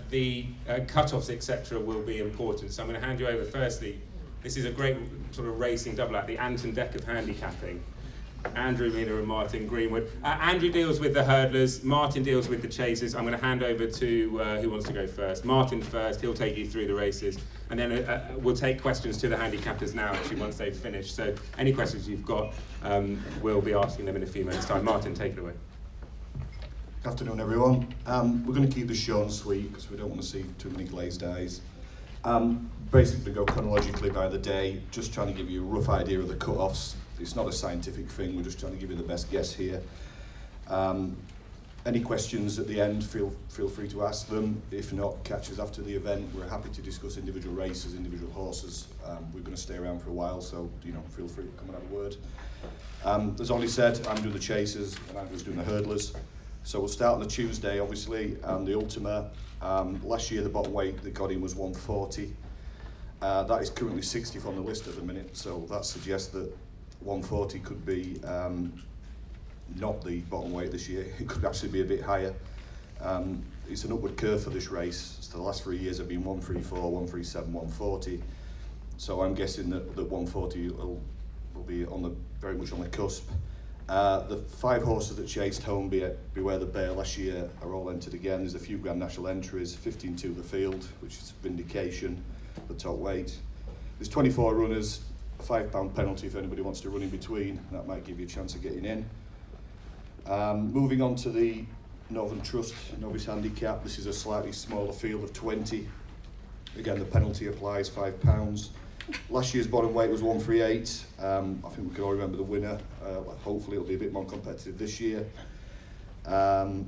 the cut-offs, etc. will be important. So I'm going to hand you over firstly. This is a great sort of racing double act, the Anton Deck of handicapping. Andrew Miller and Martin Greenwood. Andrew deals with the hurdlers, Martin deals with the chasers. I'm going to hand over to who wants to go first. Martin first, he'll take you through the races, and then we'll take questions to the handicappers now, actually, once they've finished. So any questions you've got, we'll be asking them in a few minutes' time. Martin, take it away. Good afternoon, everyone. We're going to keep the show sweet because we don't want to see too many glazed eyes. Basically go chronologically by the day, just trying to give you a rough idea of the cut-offs. It's not a scientific thing, we're just trying to give you the best guess here. Any questions at the end, feel free to ask them. If not, catch us after the event. We're happy to discuss individual races, individual horses. We're going to stay around for a while, so feel free to come and have a word. As Ollie said, I'm doing the chasers and Andrew's doing the hurdlers. So we'll start on the Tuesday, obviously, and the Ultima. Last year the bottom weight that got in was 140. That is currently 60th on the list at the minute, so that suggests that 140 could be not the bottom weight this year. It could actually be a bit higher. It's an upward curve for this race. So the last 3 years have been 134, 137, 140. So I'm guessing that 140 will be very much on the cusp. The 5 horses that chased home Beware the Bear last year are all entered again. There's a few Grand National entries, 15 to the field, which is Vindication, the top weight. There's 24 runners, a £5 penalty if anybody wants to run in between. That might give you a chance of getting in. Moving on to the Northern Trust Novice Handicap. This is a slightly smaller field of 20. Again, the penalty applies, £5. Last year's bottom weight was 138. I think we can all remember the winner. Hopefully it'll be a bit more competitive this year. The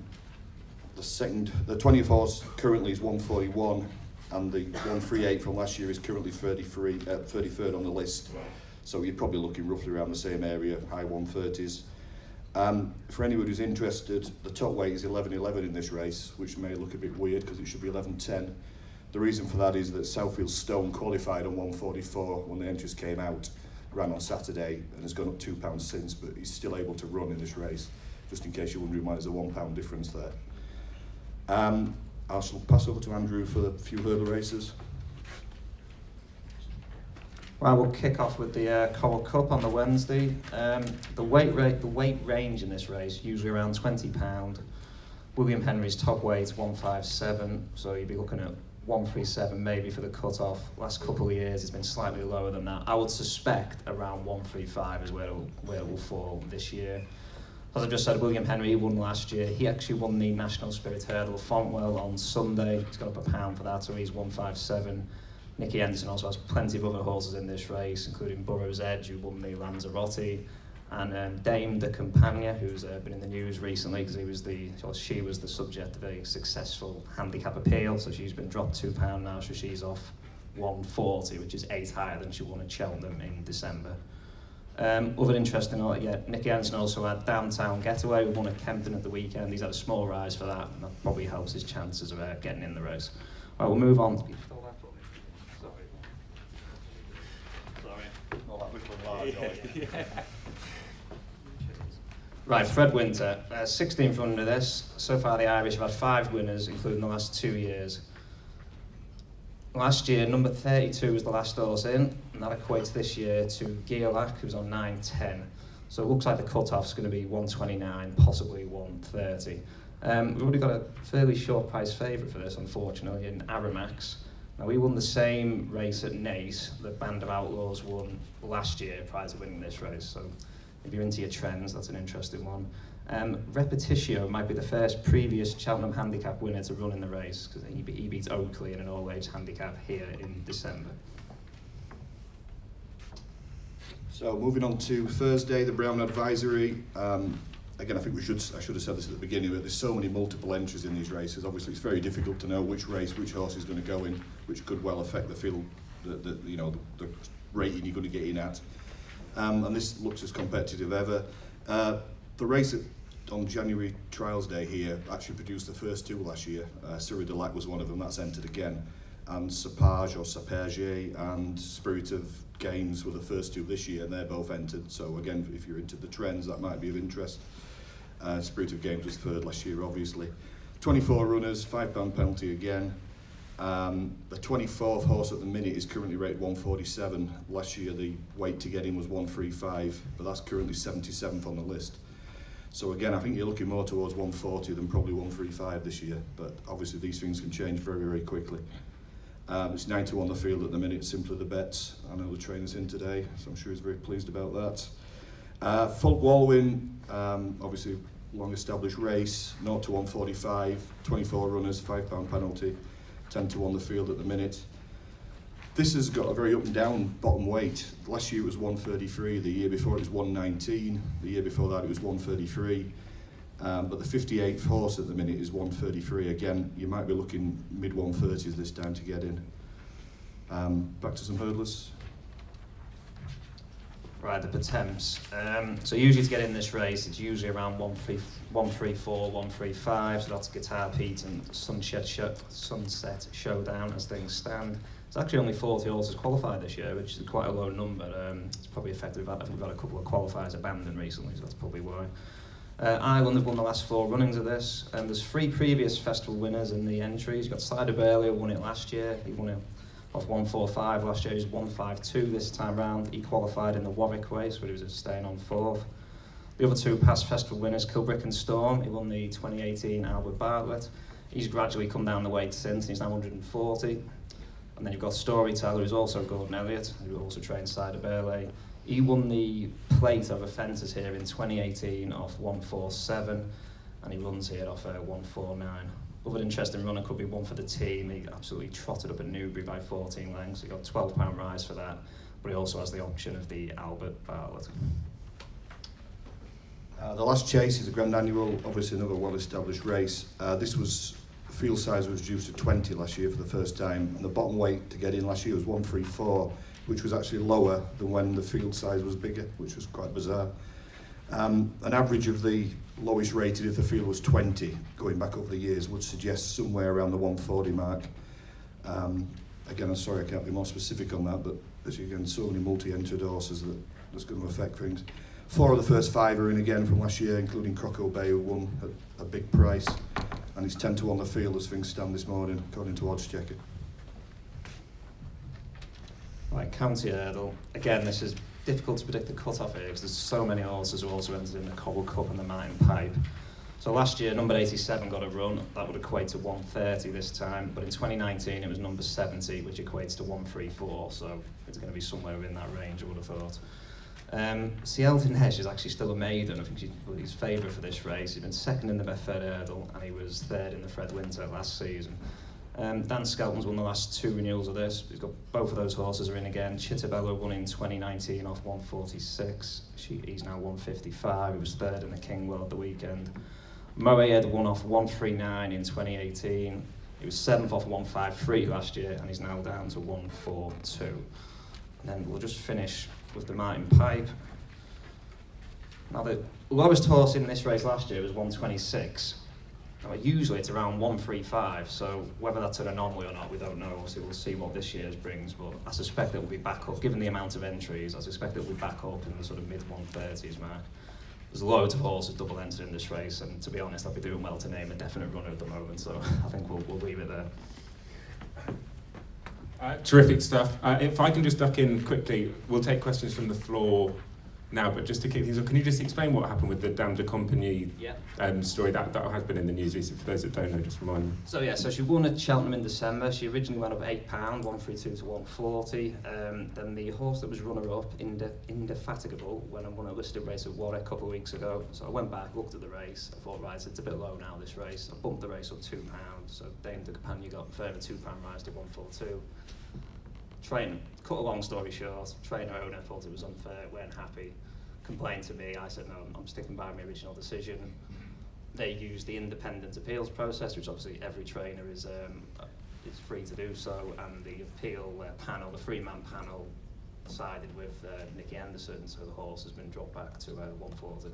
20th horse currently is 141, and the 138 from last year is currently 33rd on the list. So you're probably looking roughly around the same area, high 130s. For anyone who's interested, the top weight is 11.11 in this race, which may look a bit weird because it should be 11.10. The reason for that is that Southfield Stone qualified on 144 when the entries came out, ran on Saturday, and has gone up £2 since, but he's still able to run in this race, just in case you're wondering why there's a £1 difference there. I shall pass over to Andrew for the few hurdle races. Well, we'll kick off with the Coral Cup on the Wednesday. The weight range in this race, usually around £20. William Henry's top weight 157, so you'd be looking at 137 maybe for the cut-off. Last couple of years it's been slightly lower than that. I would suspect around 135 is where it will fall this year. As I just said, William Henry won last year. He actually won the National Spirit Hurdle Fontwell on Sunday. He's got up £1 for that, so he's 157. Nicky Henderson also has plenty of other horses in this race, including Burrows Edge, who won the Lanzarote, and Dame de Campagna, who's been in the news recently because she was the subject of a successful handicap appeal, so she's been dropped £2 now, so she's off 140, which is 8 higher than she won at Cheltenham in December. Other interesting note, Nicky Henderson also had Downtown Getaway, who won at Kempton at the weekend. He's had a small rise for that, and that probably helps his chances of getting in the race. Right, we'll move on. Right, Fred Winter, 16th under this. So far the Irish have had 5 winners, including the last 2 years. Last year, number 32 was the last horse in, and that equates this year to Geolac, who's on 9.10. So it looks like the cut-off's going to be 129, possibly 130. We've already got a fairly short price favourite for this, unfortunately, in Aramax. Now, we won the same race at Naas that Band of Outlaws won last year prior to winning this race. So if you're into your trends, that's an interesting one. Repetitio might be the first previous Cheltenham Handicap winner to run in the race, because he beat Oakley in an all-age handicap here in December. So moving on to Thursday, the Brown Advisory. Again, I think I should have said this at the beginning, but there's so many multiple entries in these races. Obviously, it's very difficult to know which horse is going to go in, which could well affect the field, the rating you're going to get in at. And this looks as competitive ever. The race on January Trials Day here actually produced the first 2 last year. Surrey de Lac was one of them, that's entered again. And Sapage or Sapage and Spirit of Games were the first 2 this year, and they're both entered. So again, if you're into the trends, that might be of interest. Spirit of Games was 3rd last year, obviously. 24 runners, £5 penalty again. The 24th horse at the minute is currently rated 147. Last year the weight to get in was 135, but that's currently 77th on the list. So again, I think you're looking more towards 140 than probably 135 this year, but obviously these things can change very, very quickly. It's 9 to 1 the field at the minute, simply the bets. I know the trainer's in today, so I'm sure he's very pleased about that. Fulk Walwyn, obviously long established race, 0 to 145, 24 runners, £5 penalty, 10 to 1 the field at the minute. This has got a very up and down bottom weight. Last year it was 133, the year before it was 119, the year before that it was 133. But the 58th horse at the minute is 133. Again, you might be looking mid 130s this time to get in. Back to some hurdlers. Right, the Potemps. So usually to get in this race, it's usually around 134, 135. So that's Guitar Pete and Sunset Showdown as things stand. There's actually only 40 horses qualified this year, which is quite a low number. It's probably affected. I think we've had a couple of qualifiers abandoned recently, so that's probably why. Ireland have won the last 4 runnings of this, and there's 3 previous festival winners in the entries. You've got Cider Burley, who won it last year. He won it off 145 last year. He's 152 this time round. He qualified in the Warwick race, where he was staying on 4th. The other 2 past festival winners, Kilbrick and Storm. He won the 2018 Albert Bartlett. He's gradually come down the weight since, and he's now 140. And then you've got Storyteller, who's also Gordon Elliott, who also trained Cider Burley. He won the plate over fences here in 2018 off 147, and he runs here off 149. Other interesting runner could be one for the team. He absolutely trotted up at Newbury by 14 lengths. He got £12 rise for that, but he also has the option of the Albert Bartlett. The last chase is the Grand Annual, obviously another well-established race. Field size was reduced to 20 last year for the first time, and the bottom weight to get in last year was 134, which was actually lower than when the field size was bigger, which was quite bizarre. An average of the lowest rated if the field was 20, going back over the years, would suggest somewhere around the 140 mark. Again, I'm sorry I can't be more specific on that, but as you can, so many multi-entered horses that's going to affect things. 4 of the first 5 are in again from last year, including Croco Bay, who won at a big price, and he's 10 to 1 the field as things stand this morning, according to Oddschecker. Right, County Hurdle. Again, this is difficult to predict the cut-off here because there's so many horses who also entered in the Cobble Cup and the Mountain Pipe. So last year, number 87 got a run. That would equate to 130 this time. But in 2019, it was number 70, which equates to 134. So it's going to be somewhere in that range, I would have thought. Cheltenham Handicappers is actually still a maiden. I think he's favourite for this race. He's been 2nd in the Betfred Hurdle, and he was 3rd in the Fred Winter last season. Dan Skelton's won the last 2 renewals of this. He's got both of those horses are in again. Chittabella won in 2019 off 146. He's now 155. He was 3rd in the Kingwell at the weekend. Moayed won off 139 in 2018. He was 7th off 153 last year, and he's now down to 142. And then we'll just finish with the Mountain Pipe. Now the lowest horse in this race last year was 126. Now, usually it's around 135, so whether that's an anomaly or not, we don't know. Obviously, we'll see what this year's brings, but I suspect it will be back up. Given the amount of entries, I suspect it will be back up in the sort of mid-130s mark. There's loads of horses double entered in this race, and to be honest, I'd be doing well to name a definite runner at the moment, so I think we'll leave it there. Terrific stuff. If I can just duck in quickly, we'll take questions from the floor now, but just to kick things off, can you just explain what happened with the Dame de Compagnie story? That has been in the news recently. For those that don't know, just remind me. So she won at Cheltenham in December. She originally went up £8, 132 to 140. Then the horse that was runner-up, Indefatigable, won a listed race at Warwick a couple of weeks ago. So I went back, looked at the race. I thought, right, it's a bit low now, this race. I bumped the race up £2. So Dame de Compagnie got a further £2 rise to 142. Cut a long story short, trainer owner thought it was unfair, weren't happy, complained to me. I said, no, I'm sticking by my original decision. They used the independent appeals process, which obviously every trainer is free to do so, and the appeal panel, the 3-man panel, sided with Nicky Anderson, so the horse has been dropped back to 140.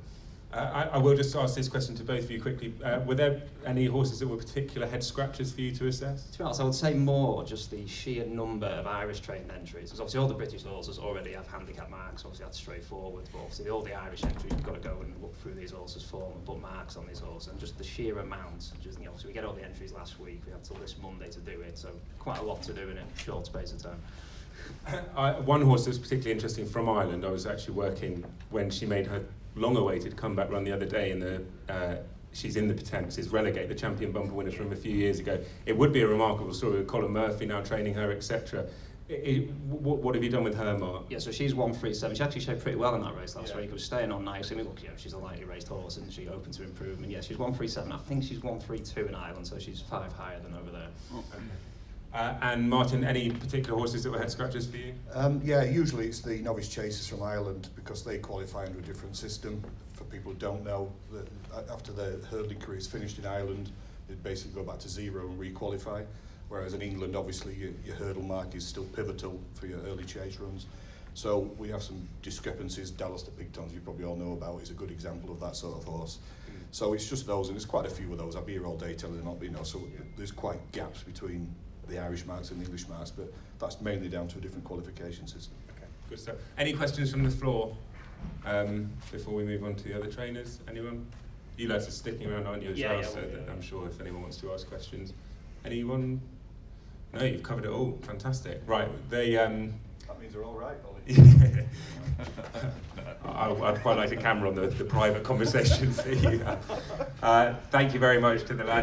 I will just ask this question to both of you quickly. Were there any horses that were particular head scratchers for you to assess? To be honest, I would say more just the sheer number of Irish trained entries. Because obviously all the British horses already have handicap marks, obviously that's straightforward, but obviously all the Irish entries, you've got to go and look through these horses' form and put marks on these horses, and just the sheer amount. Just, you know, obviously we get all the entries last week, we had till this Monday to do it, so quite a lot to do in a short space of time. One horse that was particularly interesting from Ireland, I was actually working when she made her long-awaited comeback run the other day in the she's in the Potences Relegate, the champion bumper winner from a few years ago. It would be a remarkable story with Colin Murphy now training her, etc. What have you done with her, Mark? Yeah, so she's 137. She actually showed pretty well in that race last week. It was staying on nicely. I mean, look, you know, she's a lightly raced horse, isn't she? Open to improvement. Yeah, she's 137. I think she's 132 in Ireland, so she's 5 higher than over there. Okay. And Martin, any particular horses that were head scratchers for you? Yeah, usually it's the novice chasers from Ireland because they qualify under a different system. For people who don't know, that after their hurdling career is finished in Ireland, they basically go back to zero and re-qualify. Whereas in England, obviously, your hurdle mark is still pivotal for your early chase runs. So we have some discrepancies. Dallas to Pigtons, you probably all know about, is a good example of that sort of horse. So it's just those, and there's quite a few of those. I'll be here all day telling them up, you know, so there's quite gaps between the Irish marks and the English marks, but that's mainly down to a different qualification system. Okay, good stuff. Any questions from the floor before we move on to the other trainers? Anyone? You lads are sticking around, aren't you, as well? So I'm sure if anyone wants to ask questions. Anyone? No, you've covered it all. Fantastic. Right, they... That means they're all right, Ollie. I'd quite like a camera on the private conversations that you have. Thank you very much to the lads.